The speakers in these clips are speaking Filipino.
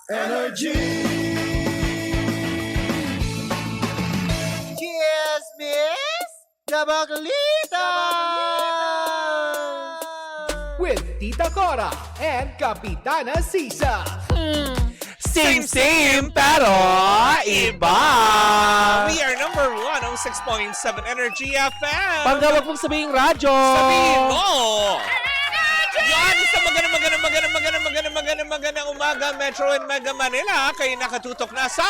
Energy! Cheers, miss! Kabakalita! With Tita Cora and Kapitana Sisa. Same, pero iba! We are number 1 on 6.7 Energy FM. Panggawag mong sabihin radyo! Sabihin mo! Yan, sa magandang umaga, Metro and Mega Manila. Kayo nakatutok na sa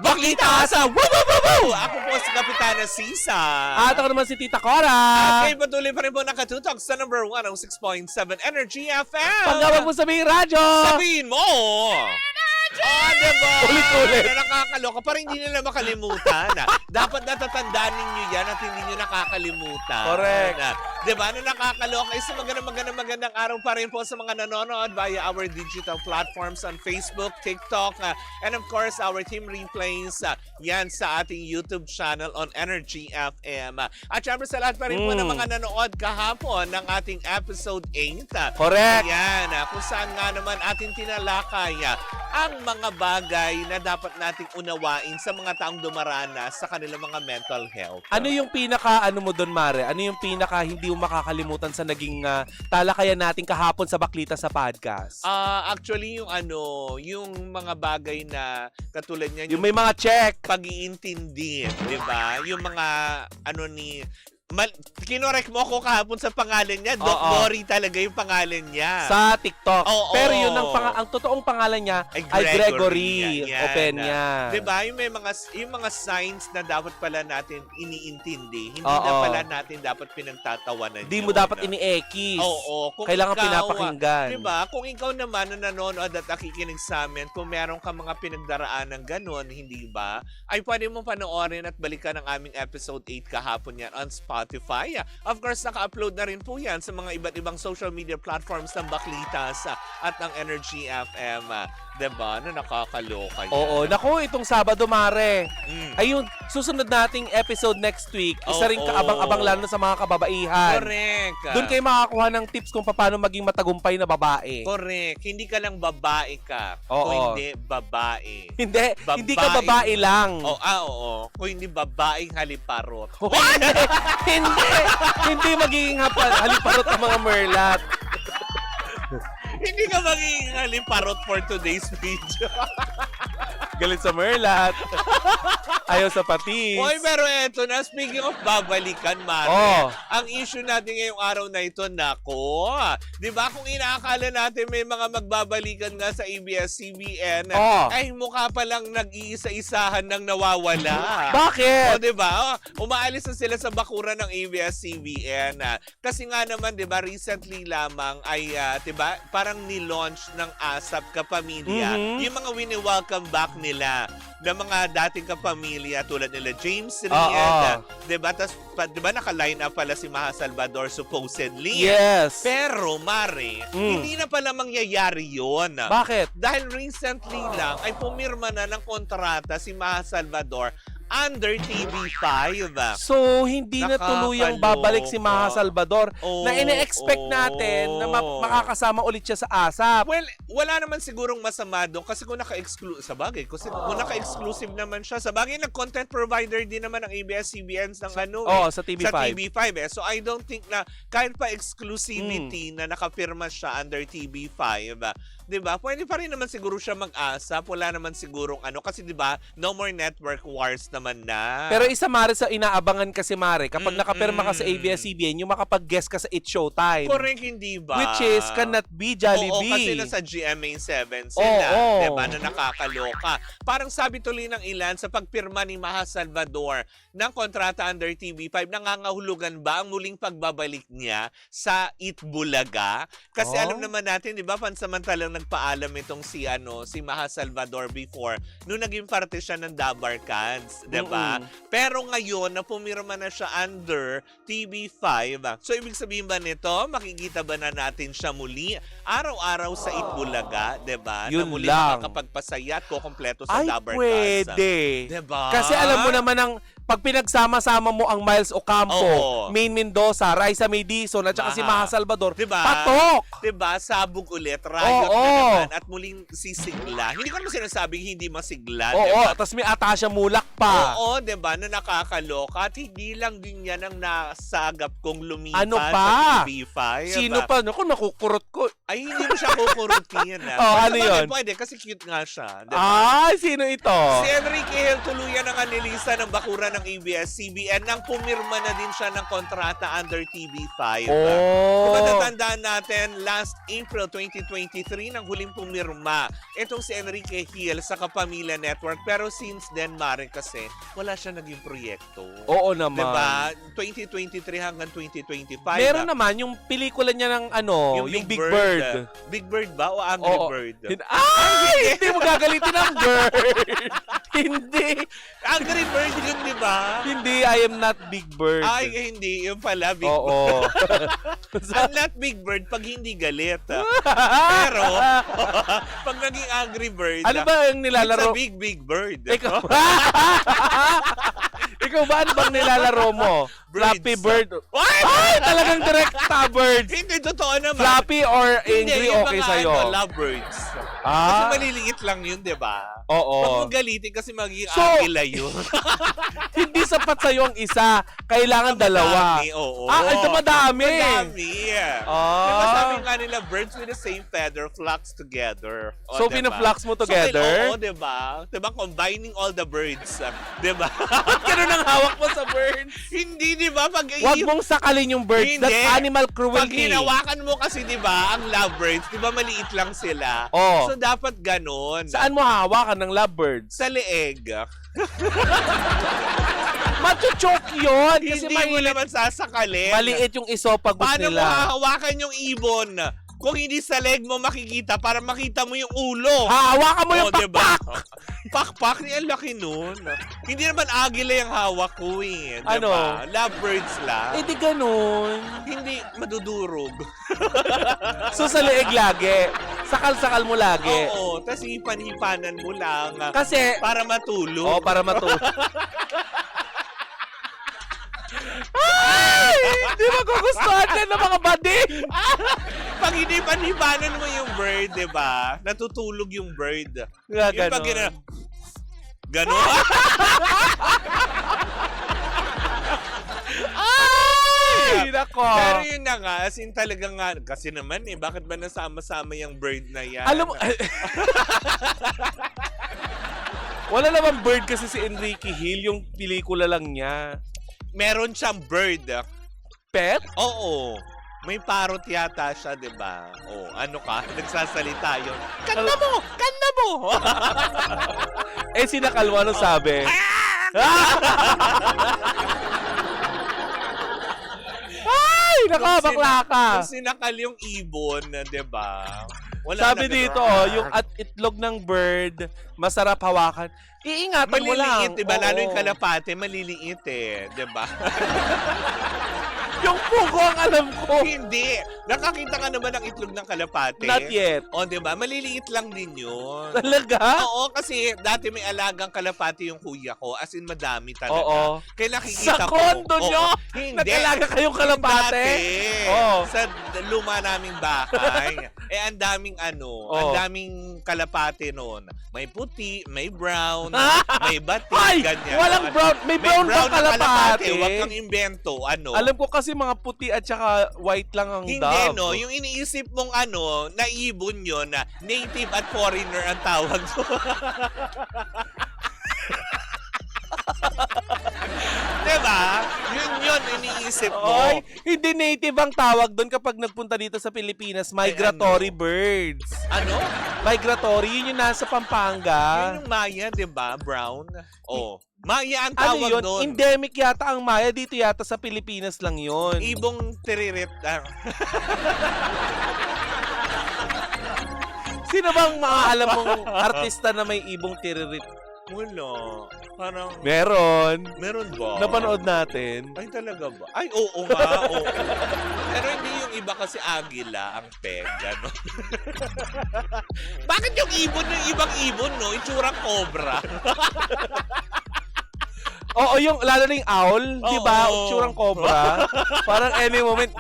Baklita sa Woo! Ako po si Kapitana Sisa. At ako naman si Tita Cora! At kayo patuloy pa rin po nakatutok sa number 1 on 6.7 Energy FM. Panggawag mong sabihin radyo! Sabihin mo! Diba? Ulit-ulit. Na nakakaloka. Para hindi nila makalimutan. Dapat natatandaan ninyo yan at hindi nyo nakakalimutan. Correct. Diba? Na nakakaloka. Isa magandang araw pa rin po sa mga nanonood via our digital platforms on Facebook, TikTok, and of course, our team replays yan sa ating YouTube channel on Energy FM. At syempre sa lahat pa rin po ng mga nanood kahapon ng ating episode 8. Correct. Yan, kung saan nga naman ating tinalakay ang mga bagay na dapat nating unawain sa mga taong dumaranas sa kanilang mga mental health. Ano yung pinaka-ano mo doon, Mare? Ano yung pinaka hindi mo makakalimutan sa naging talakayan natin kahapon sa Baklita sa podcast? Actually, yung mga bagay na katulad niyan, Yung may mga check. pag-iintindi, di ba? Yung mga, kinorek mo ako kahapon sa pangalan niya. Doc Mori talaga yung pangalan niya. Sa TikTok. Oo. Pero yun ang totoong pangalan niya ay Gregory Yan. Openya. Diba? Yung mga signs na dapat pala natin iniintindi. Hindi Oo. na pala natin dapat pinagtatawanan. Hindi mo dapat ini-ekis. Oo. Kung Kailangan ikaw, pinapakinggan. Diba? Kung ikaw naman na nanonood at nakikinig sa amin, kung meron ka mga pinagdaraan ng ganon, hindi ba? Ay pwede mong panoorin at balikan ang aming episode 8 kahapon yan on Spotify. Of course, naka-upload na rin po yan sa mga iba't ibang social media platforms ng Baklitas at ng Energy FM. Diba? Na nakakaloka yan. Oo. Naku, itong Sabado, Mare. Mm. Ayun, susunod nating episode next week. Isa rin kaabang-abang lalo na sa mga kababaihan. Correct. Doon kayo makakuha ng tips kung paano maging matagumpay na babae. Correct. Hindi ka lang babae ka. Oo. Kung hindi, babae. Hindi ka babae lang. Oo. Kung hindi, babaeng haliparot. Hindi magiging haliparot ang mga merlat. Hindi ka magiging haliparot for today's video. Galit sa merlat. Ayaw sa patis. Oy, pero eto na, speaking of babalikan, Mare, ang issue natin ngayong araw na ito, nako, di ba kung inaakala natin may mga magbabalikan nga sa ABS-CBN, ay mukha palang nag-iisa-isahan ng nawawala. Bakit? O, di ba? Umaalis na sila sa bakuran ng ABS-CBN. Kasi nga naman, di ba, recently lamang ay, di ba, parang nilaunch ng ASAP Kapamilya. Yung mga wini-welcome back nila ng mga dating kapamilya tulad nila James Ried, diba? Tas, diba naka-line up pala si Maha Salvador supposedly? Yes. Pero, Mare, hindi na pala mangyayari yun. Bakit? Dahil recently lang ay pumirma na ng kontrata si Maha Salvador under TV5. So, hindi na tuluyang babalik si Maha Salvador na ine-expect natin na makakasama ulit siya sa ASAP. Well, wala naman sigurong masama doon kasi kung naka-exclusive, sa bagay, kasi kung naka-exclusive naman siya, sa bagay, nag-content provider din naman ng ABS-CBN ng sa TV5. Sa TV5 eh. So, I don't think na kahit pa exclusivity na nakapirma siya under TV5, diba? Pwede pa rin naman siguro siya mag-ASAP. Wala naman sigurong kasi diba, no more network wars naman na. Pero isa, Mare, sa inaabangan kasi, Mare, kapag nakapirma ka sa ABS-CBN, yung makapag-guest ka sa It Showtime. Correct, hindi ba? Which is, cannot be Jollibee. Oo, kasi nasa GMA7 sila. Diba, na nakakaloka. Parang sabi tuloy ng ilan sa pagpirma ni Maha Salvador ng kontrata under TV5, nangangahulugan ba ang muling pagbabalik niya sa It Bulaga? Kasi alam naman natin, diba, pansamantalang nagpaalam itong si Maha Salvador before nung naging parte siya ng Dabarcans, 'di ba? Pero ngayon na pumirma na siya under TV5. So ibig sabihin ba nito, makikita ba na natin siya muli araw-araw sa Itbulaga, 'di ba? Na Yun muli lang. makakapagpasaya at kukumpleto sa Ay, Dabber pwede. 'Di ba? Kasi alam mo naman ang pag pinagsama-sama mo ang Miles Ocampo, Oo. Maine Mendoza, Raisa May Dizon, at saka si Maha Salvador, Diba? patok! 'Di ba? Sabog ulit, riot Oo. na naman at muling sisigla. Hindi ko naman sinasabing hindi masigla, 'di Oo, ba? tapos may Atasha Mulak pa. Oo, 'di ba? Na nakakaloka at hindi lang din 'yan ang nasagap kong lumipat Ano sa pa? TV5. Sino pa? Naku, makukurot ko. Ay, hindi mo siya kukurutin. Oh, ano yun? Pwede, kasi cute nga siya. 'Di ba? Ay, sino ito? Si Enrique Hill tuluyan ang anilisa ng bakura ng ABS-CBN nang pumirma na din siya ng kontrata under TV5. Kung Oh. matatandaan natin, last April 2023 nang huling pumirma itong si Enrique Hill sa Kapamilya Network. Pero since then, Mare, kasi wala siya naging proyekto. Oo naman. Diba? 2023 hanggang 2025. Meron naman yung pelikula niya ng ano, yung Big Bird. Big Bird ba o Angry Oo. Bird? Ay! Hindi mo gagalitin ang bird! Hindi! Angry Bird yun, di ba? Hindi, I am not Big Bird. Ay, hindi. Yung pala, Big Bird. Oo. I'm not Big Bird pag hindi galit. Pero, pag naging Angry Bird, Ano ba yung it's a nilalaro? big Bird. Ikaw Ikaw ba, ano bang nilalaro mo? Flappy Bird? Ay, talagang direkta birds. Hindi, totoo naman. Flappy or Angry, yung okay mga, sa'yo? Lovebirds. Kasi Ah, maliliit lang yun, di ba? oo. Huwag mo galitin kasi magiging So, agila yun. Hindi sapat sa'yo ang isa. Kailangan dalawa. Madami, oo. Ay, madami. Madami. Ah. Diba sabi nga nila, birds with the same feather flocks together. O, So, diba? pinaflux mo So, together? oo, diba? Diba, combining all the birds. Diba? Ganun ang hawak mo sa birds. Hindi, diba? Pag Huwag mong sakalin yung birds. Hindi. That's animal Pag cruelty. hinawakan mo kasi, diba, ang lovebirds, diba maliit lang sila? Oh. So, dapat ganon. Saan mo hawakan ng lovebirds? Sa leeg. Machuchok yun. Kasi Hindi mo naman sasakalin. maliit yung isopagos Paano mo nila. hahawakan yung ibon? Kung hindi sa leg mo makikita, para makita mo yung ulo. Hawakan mo yung diba? pakpak. Pakpak, ang laki nun. Hindi naman agila yung hawak ko eh. Diba? Ano? Lovebirds lang. Eh di ganun. Hindi madudurog. So sa leeg lagi. Sakal-sakal mo lagi. Oo, tapos hipan-hipanan mo lang. Kasi, Para matulog. para matulog. Ay! Hindi magugustuhan din ng mga badi. Pag hindi panhibanan mo yung bird, di ba? Natutulog yung bird. Nga Yung pag ganon. Ganon? Ay! Nako. Pero yun na nga, as in talagang nga, kasi naman bakit ba nasama-sama yung bird na yan? Alam mo, wala namang bird kasi si Enrique Hill, yung pelikula lang niya. Meron siyang bird. Pet? Oo. May parrot yata siya, di ba? Oh, ano ka? Nagsasalita yun. Kanda mo! Kanda mo! Eh, si Nakalwa ano sabi? Ay! Nako, bakla ka! Kung sinakal yung ibon, di ba? Wala Sabi na dito, yung at itlog ng bird, masarap hawakan. Iingatan mo lang. maliliit, di ba? Lalo yung Oo. kalapate, maliliit eh. Di ba? Yung pugo ang alam ko. Hindi. Nakakita ka naman ng itlog ng kalapate. Not yet. O, di ba? Maliliit lang din yun. Talaga? Oo, kasi dati may alagang kalapate yung kuya ko. As in, madami talaga. Oo. Kaya nakikita Sa ko. kondo Oo. nyo? Hindi. Nag-alaga kayong kalapate? Dati. Oo. Sa luma naming bahay. Ang daming Oo. ang daming kalapate noon. May puti, may brown, may batik, Ay! ganyan. Walang brown. May brown bang na kalapate? Huwag kang imbento. Ano? Alam ko kasi mga puti at saka white lang ang Hindi, dove. no? Yung iniisip mong na ibon yun, na native at foreigner ang tawag doon. Diba? Yun, iniisip mo. Oy, hindi native ang tawag doon kapag nagpunta dito sa Pilipinas. Migratory birds. Ano? Migratory, yun yung nasa Pampanga. Yun yung Maya, diba? Brown. Oh. Maya ang Ano tawag yun? doon. Endemic yata ang Maya. Dito yata sa Pilipinas lang yun. Ibong tiririt. Sino bang maalam mong artista na may ibong tiririt? Wala. Parang, Meron meron ba? Napanood natin. Ay, talaga ba? Ay, oo nga, oo. Pero hindi yung iba kasi agila ang peg, ano? Bakit yung ibang ibon, no? Itsurang cobra. Oo, yung lalo na yung owl, di ba? Oo. Tsurang cobra. Parang any moment,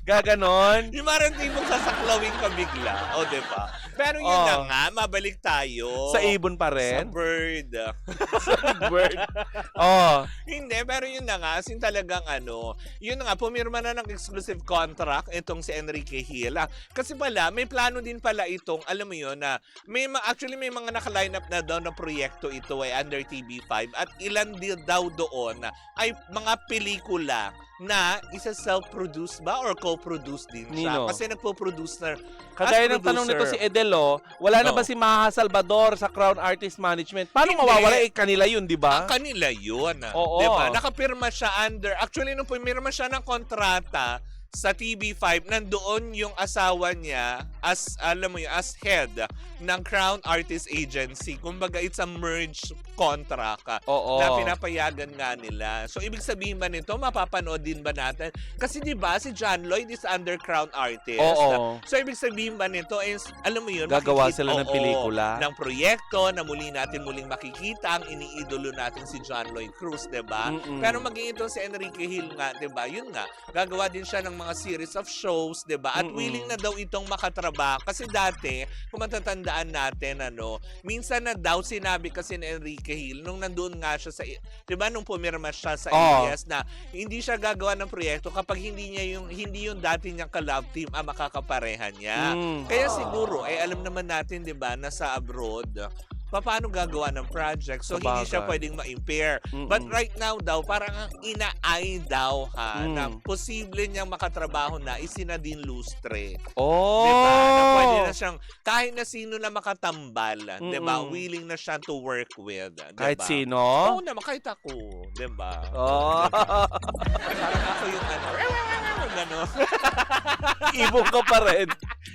gaganon. Yung parang tipong sasaklawin ka bigla. O, di ba? Pero yun na nga, mabalik tayo. Sa ibon pa Sa rin. bird. Bird. Oh. Hindi, pero yun na nga, sin talagang ano, yun na nga, pumirma na ng exclusive contract itong si Enrique Hill. Kasi pala, may plano din pala itong, alam mo yun, na actually may mga naka-line up na daw na proyekto ito ay under TV5 at ilan din daw doon ay mga pelikula na isa self-produced ba or co-produced din siya? Nino? Kasi nagpo-produce na Kagaya as ng tanong nito producer. si Edelo, wala na Oo. ba si Maha Salvador sa Crown Artist Management? Paano Hindi. mawawala? Eh, kanila yun, di ba? Kanila yun. Oo. Diba? Nakapirma siya actually nung pumirma siya ng kontrata sa TV5, nandoon yung asawa niya as, alam mo yun, as head ng Crown Artist Agency. Kumbaga, it's a merge contract Oo. na pinapayagan nga nila. So, ibig sabihin ba nito, mapapanood din ba natin? Kasi di ba si John Lloyd is under Crown Artist. Oo. So, ibig sabihin ba nito is, alam mo yun, Gagawa makikita- sila ng oo, pelikula. ng proyekto na muling makikita ang iniidolo natin si John Lloyd Cruz, 'di ba? Mm-mm. Pero maging ito si Enrique Hill nga, 'di ba? Yun nga, gagawa din siya ng mga series of shows, 'di ba? At Mm-mm. willing na daw itong makatrabaho kasi dati, kung matatandaan natin minsan na daw sinabi kasi ni Enrique Hill nung nandoon nga siya sa 'di ba nung pumirma siya sa Oo. ABS na hindi siya gagawa ng proyekto kapag hindi yung dati niyang ka-love team ang makakapareha niya. Mm. Kaya siguro, alam naman natin, di ba, nasa abroad, paano gagawa ng project. So, hindi siya Sabagay. pwedeng ma-impair. Mm-mm. But right now daw, parang ang ina-eye daw na posible niyang makatrabaho na Isinadine Lustre. Oh. Diba? Na pwede na siyang, kahit na sino na makatambal, diba? Mm-mm. Willing na siya to work with. Diba? Kahit sino? Oo naman, kahit ako. Diba? Oh. Parang ako yung gano'n. Ibong ka pa rin.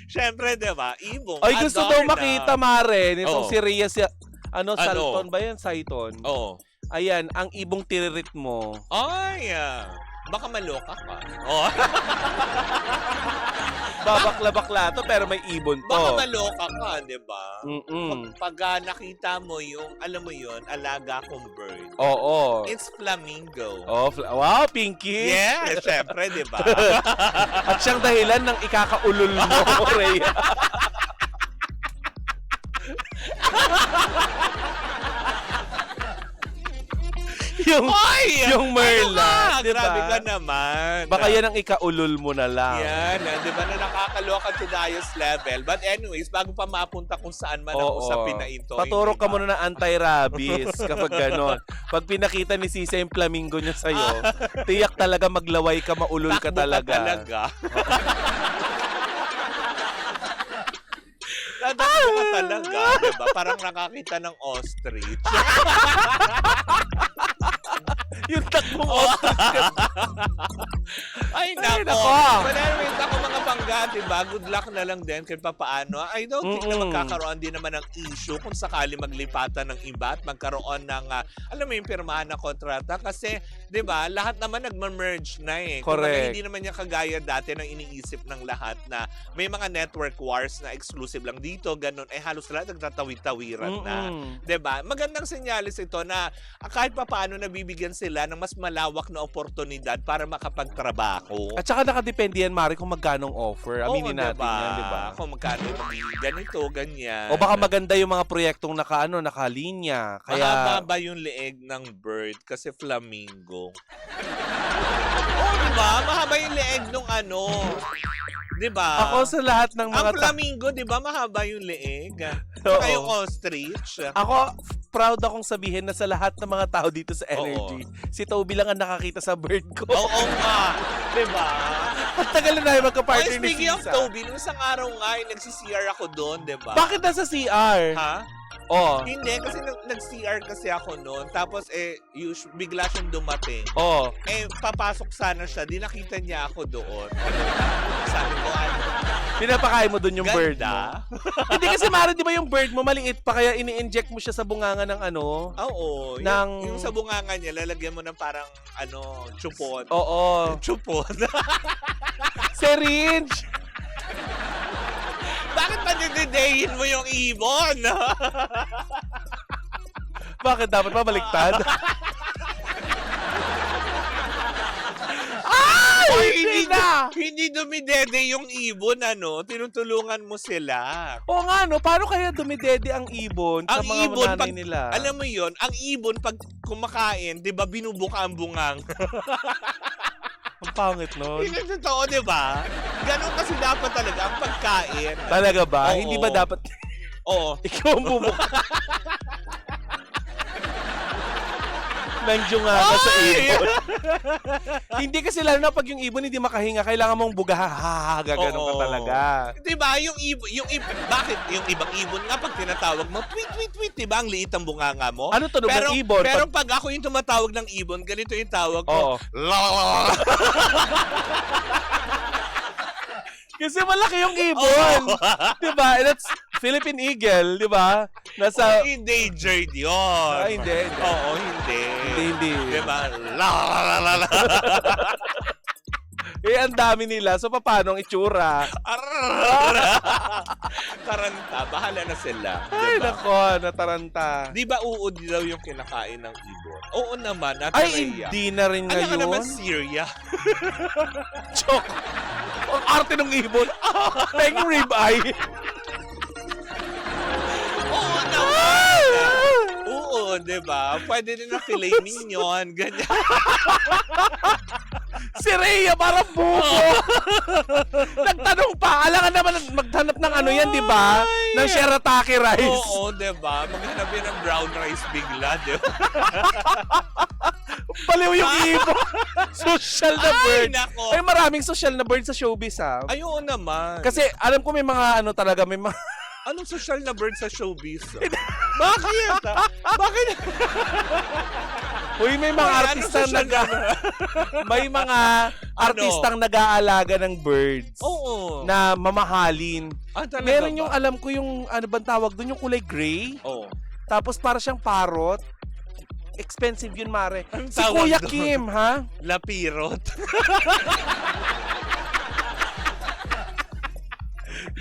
Siyempre, diba? Ibong. Ay, gusto daw Adorna. makita, Mare. Nitong Oo. si Rhea, Salton ba yan? Saiton. Oo. Ayan, ang ibong tiririt mo. Ay, baka maloka ka. Oh. Babakla-bakla to, pero may ibon to. Baka maloka ka, di ba? Mm-mm. Pag nakita mo yung, alam mo yun, alaga kong bird. Oo. It's flamingo. Oh, wow, Pinky. Yeah, syempre, di ba? At siyang dahilan ng ikakaulol mo, Rhea. yung Merla, Ano ka? di ba? Grabe ka naman. Baka yan ang ikaulol mo na lang. Yan, di ba na nakakaloka to Dias level. But anyways, bago pa mapunta kung saan man ang Oo. usapin na ito. Paturok hindi ka ba? muna ng anti-rabies kapag ganon. Pag pinakita ni Sisa yung flamingo niya sa'yo, tiyak talaga maglaway ka, maulol ka Takbo talaga. Tatakbo ka talaga, diba? Parang nakakita ng ostrich. Yung takbong ostrich. Ay, Ay, nako. nako. But anyways, ako mga pangga, diba? Good luck na lang din kahit papaano. I don't think na magkakaroon din naman ng issue kung sakali maglipatan ng iba at magkaroon ng, alam mo yung pirmahan na kontrata. Kasi, diba, lahat naman nagma-merge na eh. Kumbaga, Correct. hindi naman niya kagaya dati ng iniisip ng lahat na may mga network wars na exclusive lang dito, ganun. Halos lahat nagtatawid-tawiran na. Diba? Magandang senyalis ito na kahit papaano nabibigyan sila ng mas malawak na oportunidad para makapagtrabaho. At saka nakadepende yan, Mari, kung magkanong offer. Aminin natin yan, di ba? Kung magkano ganito, ganyan. O baka maganda yung mga proyektong nakalinya. Kaya, Mahaba ba yung leeg ng bird kasi flamingo? Oo, diba? Mahaba yung leeg nung Diba? ako sa lahat ng mga... Ang flamingo, diba? Mahaba yung leeg. Oo. Saka yung ostrich. Ako, proud akong sabihin na sa lahat ng mga tao dito sa Energy, si Toby lang ang nakakita sa bird ko. Oo nga. Diba? Ang tagal na tayo Oh, magka-partner ni speaking of Sisa. Toby, nung isang araw nga, nagsi-CR ako doon, diba? Bakit nasa CR? Ha? Oh. Hindi, kasi nag-CR kasi ako noon. Tapos, bigla siyang dumating. Oh. Papasok sana siya. Di nakita niya ako doon. Sabi ko, Pinapakain mo dun yung bird mo. Ganda. Hindi kasi Mare, di ba yung bird mo maliit pa kaya ini-inject mo siya sa bunganga ng ano? Oo. Ng- Yung sa bunganga niya, lalagyan mo ng parang, chupon. Oo. Chupon. Syringe! Bakit pa dididayin mo yung ibon? Bakit dapat mabaliktad? Oy, hindi na! Hindi dumidede yung ibon, tinutulungan mo sila. Oo nga, no? Paano kaya dumidede ang ibon sa Ang mga ibon, nanay pag, nila? alam mo yon, ang ibon, pag kumakain, di ba, binubuka ang bungang. Ang pangit nun. Hindi totoo, di ba? Ganon kasi dapat talaga ang pagkain. Talaga ba? Oo. Hindi ba dapat Oo. ikaw ang bumuka? Nandyunganga sa ibon. Hindi kasi lalo na pag yung ibon hindi makahinga, kailangan mong bugahahaga, ganun ka Oo. talaga. Di ba? Bakit yung ibang ibon nga pag tinatawag mo, tweet, di ba? Ang liit ang bunganga mo. Ano tunog ng ibon? Pero pag ako yung tumatawag ng ibon, ganito yung tawag Oo. ko. La. Kasi malaki yung ibon. Di ba? That's Philippine Eagle, di ba? Nasa... Endangered yun. Ah, hindi. Oo, hindi. Hindi. Di ba? La. Eh, ang dami nila. So, paano ang itsura? Taranta, bahala na sila. Ay, Diba? nako, nataranta. Di ba uod daw yung kinakain ng ibon? Oo naman, at Ay, hindi na rin Ano ka ngayon. naman, Syria? Chok. Ang arte ng ibon. Peng ribeye. Oo naman. Oo, di ba? Pwede din na filet mignon, ganyan. Si Rhea, parang buko. Nagtanong pa. Alangan naman maghanap ng ano yan, di ba? Ng shirataki rice. Oo, di ba? Maghanap yan ng brown rice bigla, di ba? Baliw yung ibon. Social na bird. nako. Ay, maraming social na bird sa showbiz, ha? Ay, oo naman. Kasi alam ko may mga ano talaga, may mga... Anong social na bird sa showbiz? Bakit? Bakit? Uy, may mga Uy, artistang anong social may mga artistang nag-aalaga ng birds. Oo. Na mamahalin. Ah, talaga Meron ba? yung alam ko yung ano bang tawag doon, yung kulay gray. Oo. Tapos para siyang parrot. Expensive yun, Mare. Anong Si tawag Kuya doon? Kim, ha? Lapirot.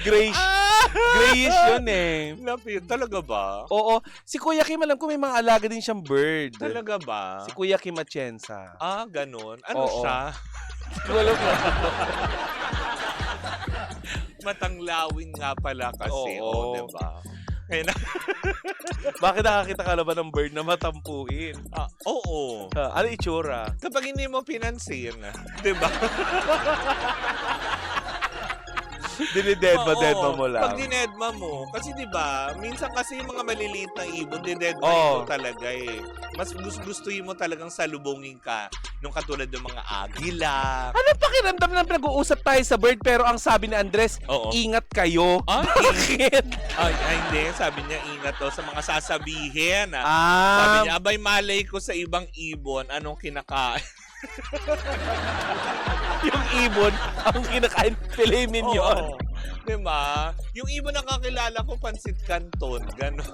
Grayish yun eh. Lapirot. Talaga ba? Oo. Si Kuya Kim, alam ko may mga alaga din siyang bird. Talaga ba? Si Kuya Kim Atienza. Ah, ganun. Ano Oo. siya? Wala pa. Matanglawin nga pala kasi. Oo. Oo, diba? Kaya na, Bakit nakakita ka na ba ng bird na matampuin? oo. Ano itsura? Kapag hindi mo pinansin, diba? Dinidedma Oo, mo lang. Pag dinedma mo, kasi 'di ba, minsan kasi yung mga maliliit na ibon, dinedma Oo. mo talaga eh. Mas gustuhin mo talagang salubungin ka nung katulad ng mga agila. Ano pakiramdam na pinag-uusap tayo sa bird pero ang sabi ni Andres, Oo. ingat kayo. Ah, Bakit? Ay, hindi. Sabi niya, ingat daw sa mga sasabihin. Sabi Ah, niya, abay malay ko sa ibang ibon, anong kinakain? yung ibon ang kinakain filet mignon. Oo. Diba? Yung ibon na kakilala ko, pansit canton. Ganon.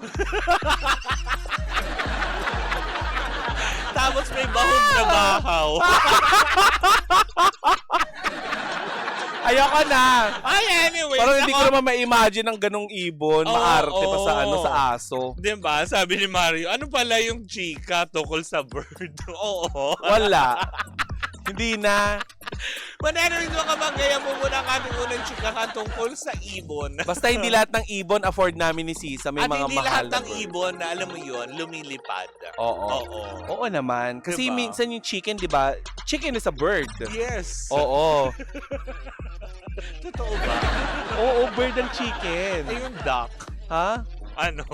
Tapos may bahog na bahaw. Ayoko na. Ay, anyway. Parang hindi ko naman ma-imagine ang ganong ibon, Oo, maarte pa sa oo. sa aso. Diba? Sabi ni Mario, ano pala yung chika tungkol sa bird? Oo. Wala. Hindi na. But anyways, mga kabanggayan mo muna ang ating unang chika tungkol sa ibon. Basta hindi lahat ng ibon afford namin ni Sisa. May At mga hindi mahal lahat na ng bird. ibon na alam mo yun, lumilipad. Oo. Oo. Oo naman. Kasi Diba? minsan yung chicken, di ba? Chicken is a bird. Yes. Oo. Totoo ba? Oo, bird ang chicken. Ay, yung duck. Ha? Ano?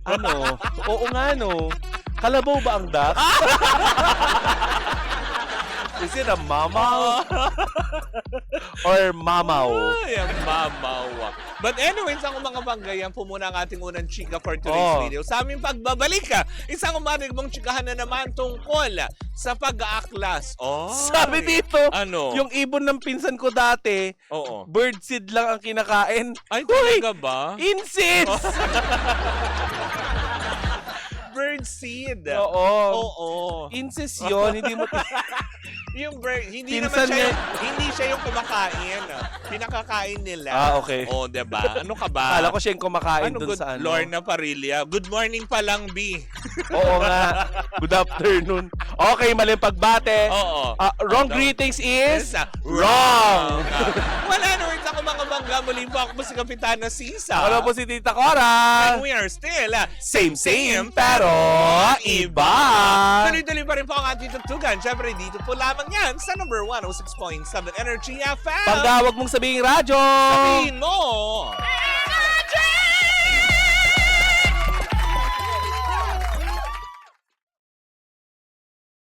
Ano? Oo nga, no. Kalabaw ba ang duck? Is it a mamaw? Or mamaw? Ay, ang mamaw. But anyways, ang mga banggayan po muna ang ating unang chika for today's video. Sa aming pagbabalik, isang umarig mong chikahan na naman tungkol sa pag-aaklas. Oh, Sabi dito, ano? yung ibon ng pinsan ko dati, Oo. birdseed lang ang kinakain. Ay, Hoy! talaga ba? Insects! Birdseed. Oo. Oo. Insects yun, hindi mo... Yung bird, hindi Pinsan naman siya niya. hindi siya yung kumakain. Pinakakain nila. Okay. Oh, 'di ba? Ano ka ba? Akala ko siya yung kumakain ano, dun good sa ano. Lorna Parilla. Good morning pa lang, B. Oo nga. Good afternoon. Okay, maling pagbate. Oo. Wrong Ano? greetings is... Yes, wrong! Wala naman ako mga bangga. Muli po ako po si Kapitana Sisa. Ako po si Tita Cora. And we are still Same, pero iba. Tuloy-tuloy pa rin po ang ating tutugan. Siyempre, dito po lamang yan sa number 106.7 Energy FM. Pagka wag mong sabihing radyo. Sabihin mo!